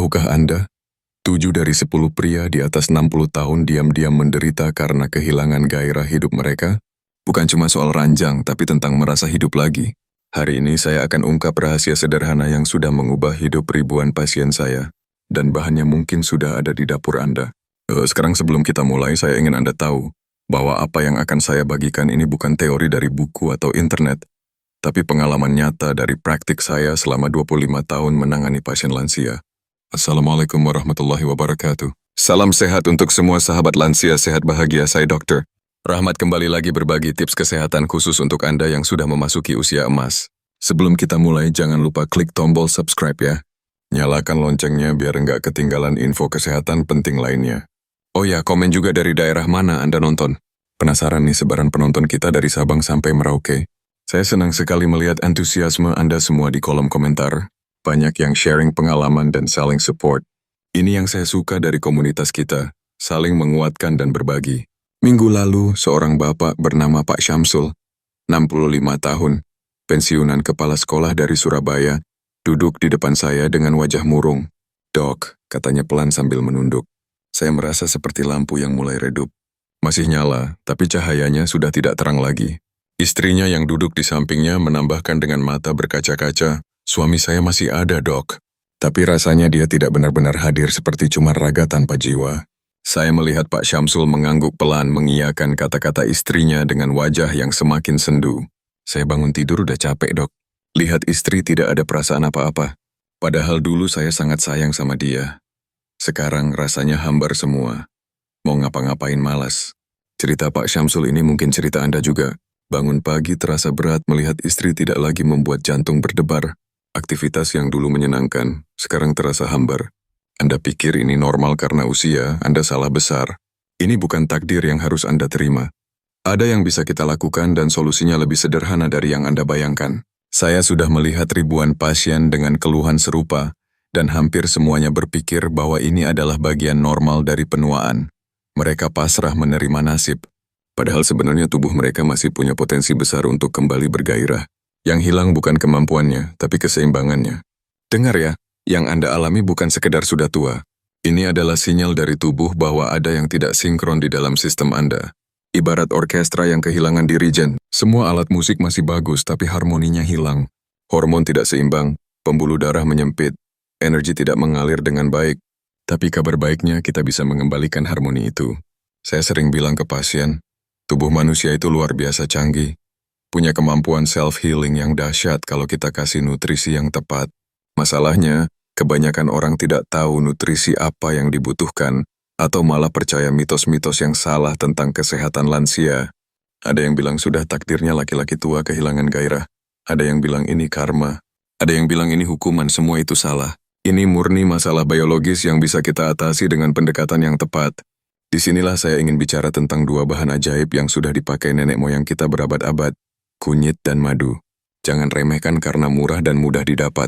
Tahukah Anda, 7 dari 10 pria di atas 60 tahun diam-diam menderita karena kehilangan gairah hidup mereka? Bukan cuma soal ranjang, tapi tentang merasa hidup lagi. Hari ini saya akan ungkap rahasia sederhana yang sudah mengubah hidup ribuan pasien saya, dan bahannya mungkin sudah ada di dapur Anda. Sekarang sebelum kita mulai, saya ingin Anda tahu bahwa apa yang akan saya bagikan ini bukan teori dari buku atau internet, tapi pengalaman nyata dari praktik saya selama 25 tahun menangani pasien lansia. Assalamualaikum warahmatullahi wabarakatuh. Salam sehat untuk semua sahabat lansia sehat bahagia, saya dokter Rahmat kembali lagi berbagi tips kesehatan khusus untuk Anda yang sudah memasuki usia emas. Sebelum kita mulai, jangan lupa klik tombol subscribe ya. Nyalakan loncengnya biar nggak ketinggalan info kesehatan penting lainnya. Oh ya, komen juga dari daerah mana Anda nonton. Penasaran nih sebaran penonton kita dari Sabang sampai Merauke? Saya senang sekali melihat antusiasme Anda semua di kolom komentar. Banyak yang sharing pengalaman dan saling support. Ini yang saya suka dari komunitas kita, saling menguatkan dan berbagi. Minggu lalu, seorang bapak bernama Pak Syamsul, 65 tahun, pensiunan kepala sekolah dari Surabaya, duduk di depan saya dengan wajah murung. "Dok," katanya pelan sambil menunduk. Saya merasa seperti lampu yang mulai redup. Masih nyala, tapi cahayanya sudah tidak terang lagi. Istrinya yang duduk di sampingnya menambahkan dengan mata berkaca-kaca, "Suami saya masih ada, Dok." Tapi rasanya dia tidak benar-benar hadir seperti cuma raga tanpa jiwa. Saya melihat Pak Syamsul mengangguk pelan mengiyakan kata-kata istrinya dengan wajah yang semakin sendu. Saya bangun tidur udah capek, Dok. Lihat istri tidak ada perasaan apa-apa. Padahal dulu saya sangat sayang sama dia. Sekarang rasanya hambar semua. Mau ngapa-ngapain malas. Cerita Pak Syamsul ini mungkin cerita Anda juga. Bangun pagi terasa berat melihat istri tidak lagi membuat jantung berdebar. Aktivitas yang dulu menyenangkan, sekarang terasa hambar. Anda pikir ini normal karena usia, Anda salah besar. Ini bukan takdir yang harus Anda terima. Ada yang bisa kita lakukan dan solusinya lebih sederhana dari yang Anda bayangkan. Saya sudah melihat ribuan pasien dengan keluhan serupa, dan hampir semuanya berpikir bahwa ini adalah bagian normal dari penuaan. Mereka pasrah menerima nasib. Padahal sebenarnya tubuh mereka masih punya potensi besar untuk kembali bergairah. Yang hilang bukan kemampuannya, tapi keseimbangannya. Dengar ya, yang Anda alami bukan sekedar sudah tua. Ini adalah sinyal dari tubuh bahwa ada yang tidak sinkron di dalam sistem Anda. Ibarat orkestra yang kehilangan dirijen. Semua alat musik masih bagus, tapi harmoninya hilang. Hormon tidak seimbang, pembuluh darah menyempit, energi tidak mengalir dengan baik. Tapi kabar baiknya kita bisa mengembalikan harmoni itu. Saya sering bilang ke pasien, tubuh manusia itu luar biasa canggih. Punya kemampuan self-healing yang dahsyat kalau kita kasih nutrisi yang tepat. Masalahnya, kebanyakan orang tidak tahu nutrisi apa yang dibutuhkan, atau malah percaya mitos-mitos yang salah tentang kesehatan lansia. Ada yang bilang sudah takdirnya laki-laki tua kehilangan gairah. Ada yang bilang ini karma. Ada yang bilang ini hukuman, semua itu salah. Ini murni masalah biologis yang bisa kita atasi dengan pendekatan yang tepat. Disinilah saya ingin bicara tentang dua bahan ajaib yang sudah dipakai nenek moyang kita berabad-abad. Kunyit dan madu. Jangan remehkan karena murah dan mudah didapat.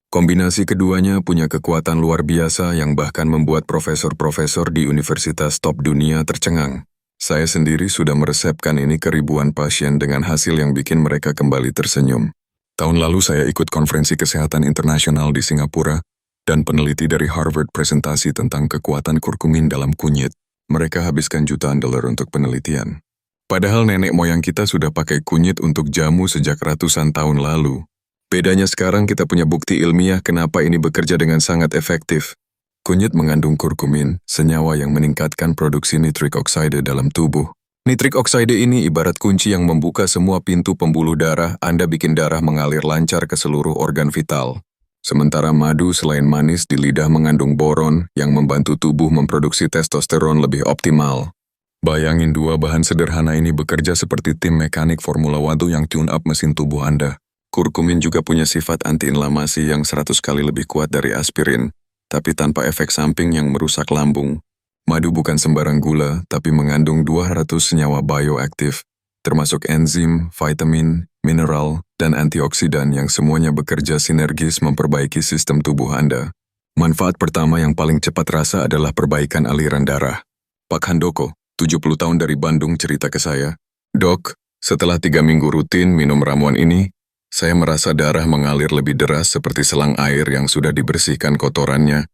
Kombinasi keduanya punya kekuatan luar biasa yang bahkan membuat profesor-profesor di universitas top dunia tercengang. Saya sendiri sudah meresepkan ini ke ribuan pasien dengan hasil yang bikin mereka kembali tersenyum. Tahun lalu saya ikut konferensi kesehatan internasional di Singapura, dan peneliti dari Harvard presentasi tentang kekuatan kurkumin dalam kunyit. Mereka habiskan jutaan dolar untuk penelitian. Padahal nenek moyang kita sudah pakai kunyit untuk jamu sejak ratusan tahun lalu. Bedanya sekarang kita punya bukti ilmiah kenapa ini bekerja dengan sangat efektif. Kunyit mengandung kurkumin, senyawa yang meningkatkan produksi nitrik oksida dalam tubuh. Nitrik oksida ini ibarat kunci yang membuka semua pintu pembuluh darah, Anda bikin darah mengalir lancar ke seluruh organ vital. Sementara madu selain manis di lidah mengandung boron yang membantu tubuh memproduksi testosteron lebih optimal. Bayangin dua bahan sederhana ini bekerja seperti tim mekanik Formula 1 yang tune up mesin tubuh Anda. Kurkumin juga punya sifat antiinflamasi yang 100 kali lebih kuat dari aspirin, tapi tanpa efek samping yang merusak lambung. Madu bukan sembarang gula, tapi mengandung 200 senyawa bioaktif, termasuk enzim, vitamin, mineral, dan antioksidan yang semuanya bekerja sinergis memperbaiki sistem tubuh Anda. Manfaat pertama yang paling cepat rasa adalah perbaikan aliran darah. Pak Handoko, 70 tahun dari Bandung cerita ke saya, "Dok, setelah 3 minggu rutin minum ramuan ini, saya merasa darah mengalir lebih deras seperti selang air yang sudah dibersihkan kotorannya.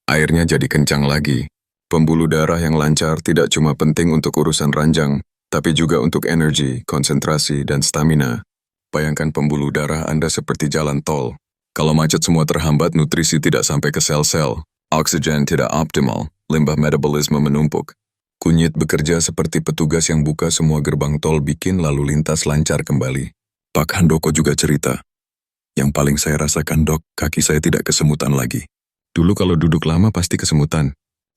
Airnya jadi kencang lagi. Pembuluh darah yang lancar tidak cuma penting untuk urusan ranjang, tapi juga untuk energi, konsentrasi, dan stamina. Bayangkan pembuluh darah Anda seperti jalan tol. Kalau macet semua terhambat, nutrisi tidak sampai ke sel-sel. Oksigen tidak optimal, limbah metabolisme menumpuk. Kunyit bekerja seperti petugas yang buka semua gerbang tol bikin lalu lintas lancar kembali. Pak Handoko juga cerita. Yang paling saya rasakan, Dok, kaki saya tidak kesemutan lagi. Dulu kalau duduk lama pasti kesemutan.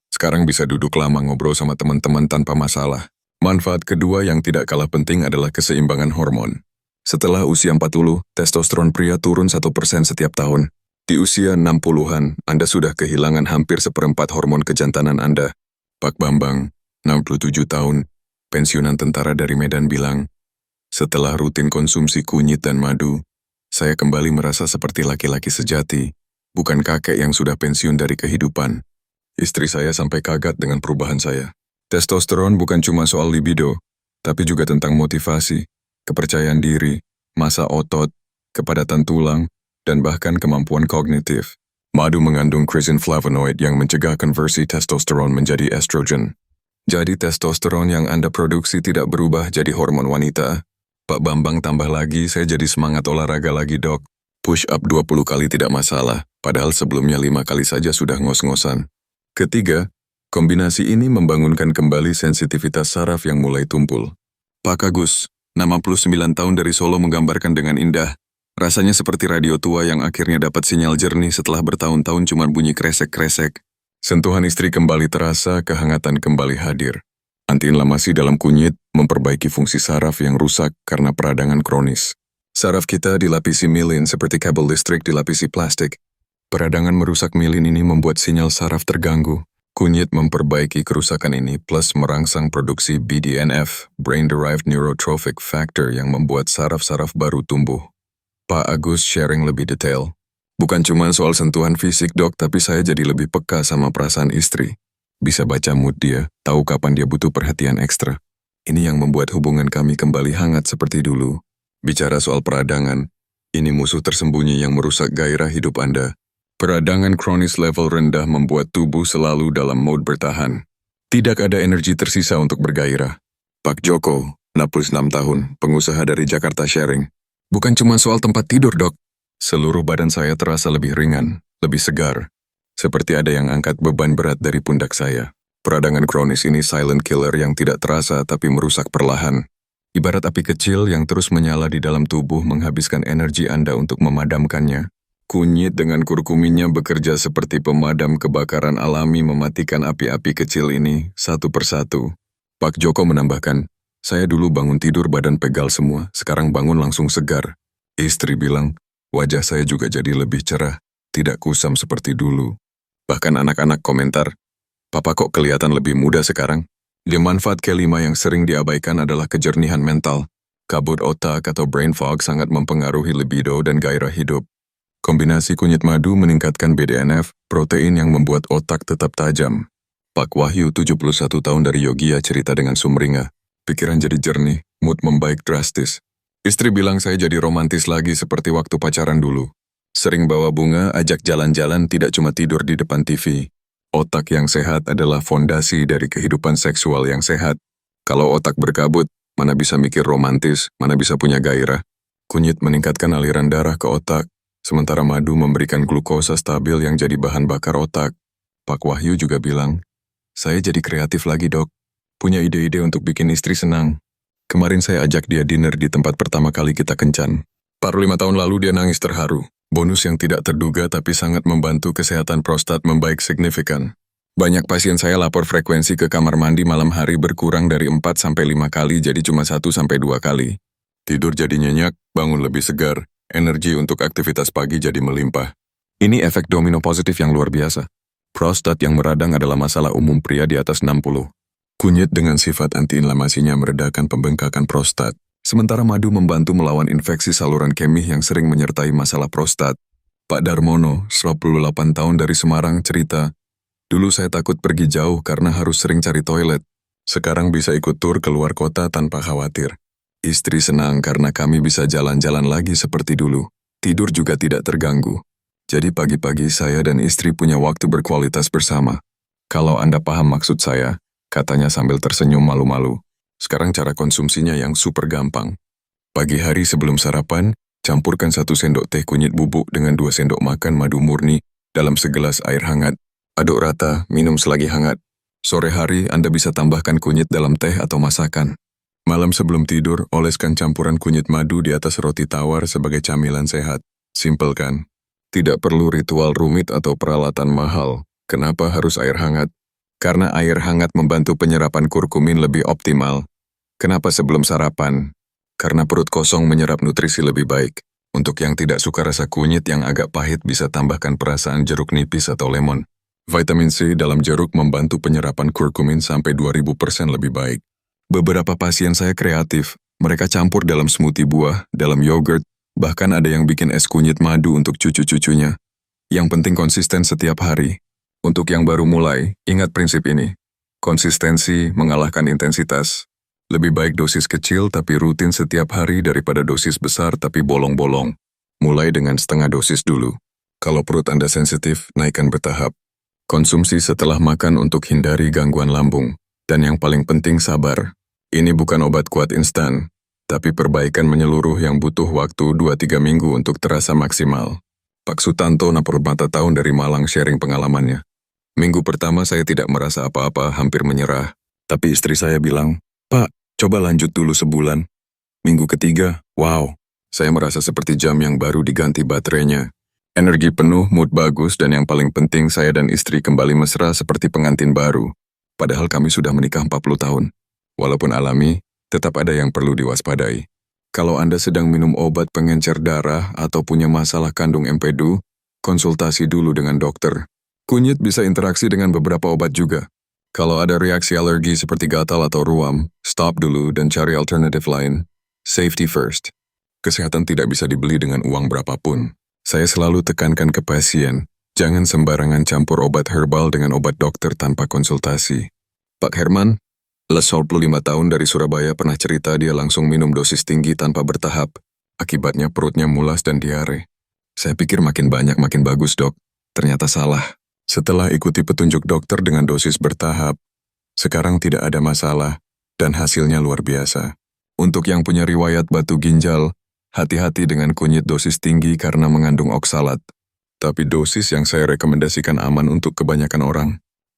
Sekarang bisa duduk lama ngobrol sama teman-teman tanpa masalah. Manfaat kedua yang tidak kalah penting adalah keseimbangan hormon. Setelah usia 40, testosteron pria turun 1% setiap tahun. Di usia 60-an, Anda sudah kehilangan hampir seperempat hormon kejantanan Anda. Pak Bambang, 67 tahun, pensiunan tentara dari Medan bilang, setelah rutin konsumsi kunyit dan madu, saya kembali merasa seperti laki-laki sejati, bukan kakek yang sudah pensiun dari kehidupan. Istri saya sampai kaget dengan perubahan saya. Testosteron bukan cuma soal libido, tapi juga tentang motivasi, kepercayaan diri, massa otot, kepadatan tulang, dan bahkan kemampuan kognitif. Madu mengandung creatine flavonoid yang mencegah konversi testosteron menjadi estrogen. Jadi testosteron yang Anda produksi tidak berubah jadi hormon wanita. Pak Bambang tambah lagi, saya jadi semangat olahraga lagi, Dok. Push up 20 kali tidak masalah, padahal sebelumnya 5 kali saja sudah ngos-ngosan. Ketiga, kombinasi ini membangunkan kembali sensitivitas saraf yang mulai tumpul. Pak Agus, 69 tahun dari Solo menggambarkan dengan indah. Rasanya seperti radio tua yang akhirnya dapat sinyal jernih setelah bertahun-tahun cuma bunyi kresek-kresek. Sentuhan istri kembali terasa, kehangatan kembali hadir. Antiinflamasi dalam kunyit memperbaiki fungsi saraf yang rusak karena peradangan kronis. Saraf kita dilapisi mielin seperti kabel listrik dilapisi plastik. Peradangan merusak mielin ini membuat sinyal saraf terganggu. Kunyit memperbaiki kerusakan ini plus merangsang produksi BDNF, Brain Derived Neurotrophic Factor yang membuat saraf-saraf baru tumbuh. Pak Agus sharing lebih detail. Bukan cuma soal sentuhan fisik, Dok, tapi saya jadi lebih peka sama perasaan istri. Bisa baca mood dia, tahu kapan dia butuh perhatian ekstra. Ini yang membuat hubungan kami kembali hangat seperti dulu. Bicara soal peradangan, ini musuh tersembunyi yang merusak gairah hidup Anda. Peradangan kronis level rendah membuat tubuh selalu dalam mode bertahan. Tidak ada energi tersisa untuk bergairah. Pak Joko, 66 tahun, pengusaha dari Jakarta sharing. Bukan cuma soal tempat tidur, Dok. Seluruh badan saya terasa lebih ringan, lebih segar. Seperti ada yang angkat beban berat dari pundak saya. Peradangan kronis ini silent killer yang tidak terasa tapi merusak perlahan. Ibarat api kecil yang terus menyala di dalam tubuh menghabiskan energi Anda untuk memadamkannya. Kunyit dengan kurkuminnya bekerja seperti pemadam kebakaran alami mematikan api-api kecil ini satu persatu. Pak Joko menambahkan, saya dulu bangun tidur badan pegal semua, sekarang bangun langsung segar. Istri bilang, wajah saya juga jadi lebih cerah, tidak kusam seperti dulu. Bahkan anak-anak komentar, Papa kok kelihatan lebih muda sekarang? Manfaat kelima yang sering diabaikan adalah kejernihan mental. Kabut otak atau brain fog sangat mempengaruhi libido dan gairah hidup. Kombinasi kunyit madu meningkatkan BDNF, protein yang membuat otak tetap tajam. Pak Wahyu, 71 tahun dari Yogyakarta cerita dengan sumringah. Pikiran jadi jernih, mood membaik drastis. Istri bilang saya jadi romantis lagi seperti waktu pacaran dulu. Sering bawa bunga, ajak jalan-jalan, tidak cuma tidur di depan TV. Otak yang sehat adalah fondasi dari kehidupan seksual yang sehat. Kalau otak berkabut, mana bisa mikir romantis, mana bisa punya gairah. Kunyit meningkatkan aliran darah ke otak, sementara madu memberikan glukosa stabil yang jadi bahan bakar otak. Pak Wahyu juga bilang, saya jadi kreatif lagi, Dok. Punya ide-ide untuk bikin istri senang. Kemarin saya ajak dia dinner di tempat pertama kali kita kencan. Baru 5 tahun lalu dia nangis terharu. Bonus yang tidak terduga tapi sangat membantu kesehatan prostat membaik signifikan. Banyak pasien saya lapor frekuensi ke kamar mandi malam hari berkurang dari 4-5 kali jadi cuma 1-2 kali. Tidur jadi nyenyak, bangun lebih segar, energi untuk aktivitas pagi jadi melimpah. Ini efek domino positif yang luar biasa. Prostat yang meradang adalah masalah umum pria di atas 60. Kunyit dengan sifat antiinflamasinya meredakan pembengkakan prostat. Sementara madu membantu melawan infeksi saluran kemih yang sering menyertai masalah prostat. Pak Darmono, 98 tahun dari Semarang, cerita, dulu saya takut pergi jauh karena harus sering cari toilet. Sekarang bisa ikut tur keluar kota tanpa khawatir. Istri senang karena kami bisa jalan-jalan lagi seperti dulu. Tidur juga tidak terganggu. Jadi pagi-pagi saya dan istri punya waktu berkualitas bersama. Kalau Anda paham maksud saya, katanya sambil tersenyum malu-malu. Sekarang cara konsumsinya yang super gampang. Pagi hari sebelum sarapan, campurkan 1 sendok teh kunyit bubuk dengan 2 sendok makan madu murni dalam segelas air hangat. Aduk rata, minum selagi hangat. Sore hari Anda bisa tambahkan kunyit dalam teh atau masakan. Malam sebelum tidur, oleskan campuran kunyit madu di atas roti tawar sebagai camilan sehat. Simpel kan? Tidak perlu ritual rumit atau peralatan mahal. Kenapa harus air hangat? Karena air hangat membantu penyerapan kurkumin lebih optimal. Kenapa sebelum sarapan? Karena perut kosong menyerap nutrisi lebih baik. Untuk yang tidak suka rasa kunyit yang agak pahit bisa tambahkan perasaan jeruk nipis atau lemon. Vitamin C dalam jeruk membantu penyerapan kurkumin sampai 2000% lebih baik. Beberapa pasien saya kreatif. Mereka campur dalam smoothie buah, dalam yogurt, bahkan ada yang bikin es kunyit madu untuk cucu-cucunya. Yang penting konsisten setiap hari. Untuk yang baru mulai, ingat prinsip ini. Konsistensi mengalahkan intensitas. Lebih baik dosis kecil tapi rutin setiap hari daripada dosis besar tapi bolong-bolong. Mulai dengan setengah dosis dulu. Kalau perut Anda sensitif, naikkan bertahap. Konsumsi setelah makan untuk hindari gangguan lambung. Dan yang paling penting sabar. Ini bukan obat kuat instan, tapi perbaikan menyeluruh yang butuh waktu 2-3 minggu untuk terasa maksimal. Pak Sutanto, 64 tahun dari Malang, sharing pengalamannya. Minggu pertama saya tidak merasa apa-apa, hampir menyerah. Tapi istri saya bilang, "Pak, coba lanjut dulu sebulan." Minggu ketiga, wow, saya merasa seperti jam yang baru diganti baterainya. Energi penuh, mood bagus, dan yang paling penting saya dan istri kembali mesra seperti pengantin baru. Padahal kami sudah menikah 40 tahun. Walaupun alami, tetap ada yang perlu diwaspadai. Kalau Anda sedang minum obat pengencer darah atau punya masalah kandung empedu, konsultasi dulu dengan dokter. Kunyit bisa interaksi dengan beberapa obat juga. Kalau ada reaksi alergi seperti gatal atau ruam, stop dulu dan cari alternatif lain. Safety first. Kesehatan tidak bisa dibeli dengan uang berapapun. Saya selalu tekankan ke pasien, jangan sembarangan campur obat herbal dengan obat dokter tanpa konsultasi. Pak Herman, 45 tahun dari Surabaya, pernah cerita dia langsung minum dosis tinggi tanpa bertahap. Akibatnya perutnya mulas dan diare. Saya pikir makin banyak makin bagus, Dok. Ternyata salah. Setelah ikuti petunjuk dokter dengan dosis bertahap, sekarang tidak ada masalah dan hasilnya luar biasa. Untuk yang punya riwayat batu ginjal, hati-hati dengan kunyit dosis tinggi karena mengandung oksalat. Tapi dosis yang saya rekomendasikan aman untuk kebanyakan orang.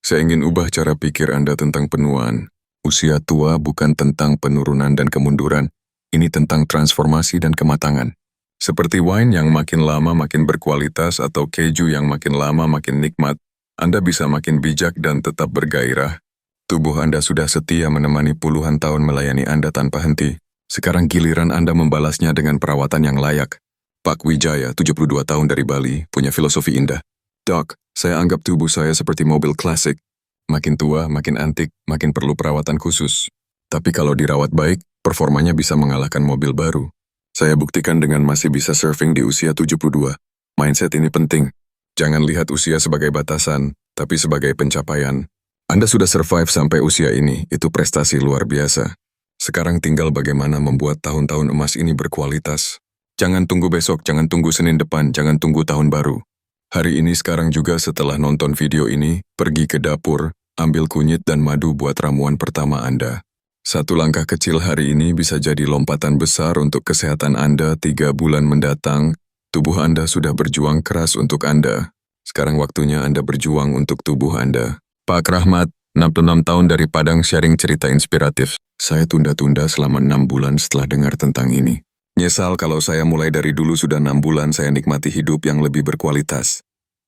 Saya ingin ubah cara pikir Anda tentang penuaan. Usia tua bukan tentang penurunan dan kemunduran, ini tentang transformasi dan kematangan. Seperti wine yang makin lama makin berkualitas atau keju yang makin lama makin nikmat, Anda bisa makin bijak dan tetap bergairah. Tubuh Anda sudah setia menemani puluhan tahun melayani Anda tanpa henti. Sekarang giliran Anda membalasnya dengan perawatan yang layak. Pak Wijaya, 72 tahun dari Bali, punya filosofi indah. Dok, saya anggap tubuh saya seperti mobil klasik. Makin tua, makin antik, makin perlu perawatan khusus. Tapi kalau dirawat baik, performanya bisa mengalahkan mobil baru. Saya buktikan dengan masih bisa surfing di usia 72. Mindset ini penting. Jangan lihat usia sebagai batasan, tapi sebagai pencapaian. Anda sudah survive sampai usia ini, itu prestasi luar biasa. Sekarang tinggal bagaimana membuat tahun-tahun emas ini berkualitas. Jangan tunggu besok, jangan tunggu Senin depan, jangan tunggu tahun baru. Hari ini sekarang juga setelah nonton video ini, pergi ke dapur, ambil kunyit dan madu buat ramuan pertama Anda. Satu langkah kecil hari ini bisa jadi lompatan besar untuk kesehatan Anda 3 bulan mendatang. Tubuh Anda sudah berjuang keras untuk Anda. Sekarang waktunya Anda berjuang untuk tubuh Anda. Pak Rahmat, 66 tahun dari Padang, sharing cerita inspiratif. Saya tunda-tunda selama 6 bulan setelah dengar tentang ini. Nyesal kalau saya mulai dari dulu sudah 6 bulan saya nikmati hidup yang lebih berkualitas.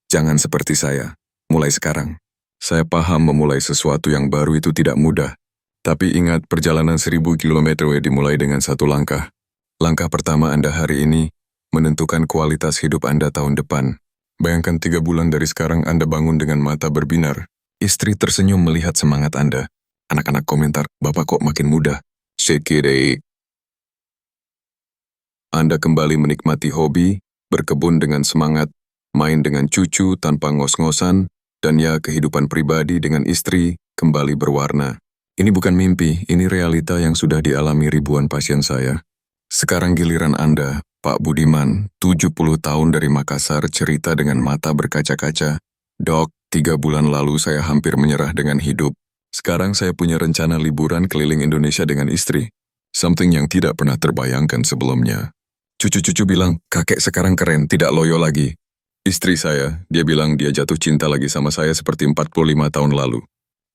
Jangan seperti saya, mulai sekarang. Saya paham memulai sesuatu yang baru itu tidak mudah. Tapi ingat, perjalanan 1000 km dimulai dengan satu langkah. Langkah pertama Anda hari ini, menentukan kualitas hidup Anda tahun depan. Bayangkan 3 bulan dari sekarang Anda bangun dengan mata berbinar. Istri tersenyum melihat semangat Anda. Anak-anak komentar, "Bapak kok makin muda?" Shake it. Anda kembali menikmati hobi, berkebun dengan semangat, main dengan cucu tanpa ngos-ngosan, dan ya kehidupan pribadi dengan istri kembali berwarna. Ini bukan mimpi, ini realita yang sudah dialami ribuan pasien saya. Sekarang giliran Anda, Pak Budiman, 70 tahun dari Makassar, cerita dengan mata berkaca-kaca. Dok, 3 bulan lalu saya hampir menyerah dengan hidup. Sekarang saya punya rencana liburan keliling Indonesia dengan istri. Something yang tidak pernah terbayangkan sebelumnya. Cucu-cucu bilang, kakek sekarang keren, tidak loyo lagi. Istri saya, dia bilang dia jatuh cinta lagi sama saya seperti 45 tahun lalu.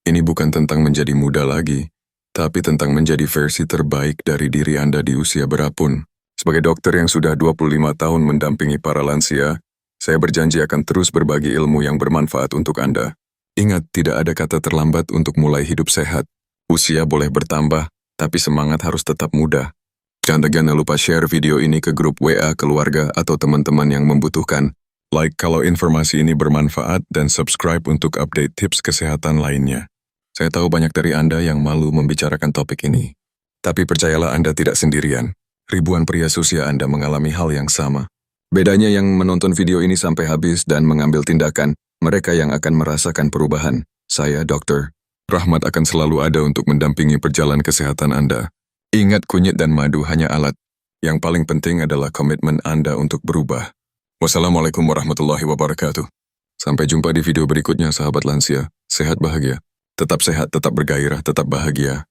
Ini bukan tentang menjadi muda lagi, tapi tentang menjadi versi terbaik dari diri Anda di usia berapun. Sebagai dokter yang sudah 25 tahun mendampingi para lansia, saya berjanji akan terus berbagi ilmu yang bermanfaat untuk Anda. Ingat, tidak ada kata terlambat untuk mulai hidup sehat. Usia boleh bertambah, tapi semangat harus tetap muda. Jangan lupa share video ini ke grup WA keluarga atau teman-teman yang membutuhkan. Like kalau informasi ini bermanfaat dan subscribe untuk update tips kesehatan lainnya. Saya tahu banyak dari Anda yang malu membicarakan topik ini. Tapi percayalah Anda tidak sendirian. Ribuan pria seusia Anda mengalami hal yang sama. Bedanya yang menonton video ini sampai habis dan mengambil tindakan, mereka yang akan merasakan perubahan. Saya, Dr. Rahmat akan selalu ada untuk mendampingi perjalanan kesehatan Anda. Ingat, kunyit dan madu hanya alat. Yang paling penting adalah komitmen Anda untuk berubah. Wassalamualaikum warahmatullahi wabarakatuh. Sampai jumpa di video berikutnya, sahabat lansia. Sehat bahagia. Tetap sehat, tetap bergairah, tetap bahagia.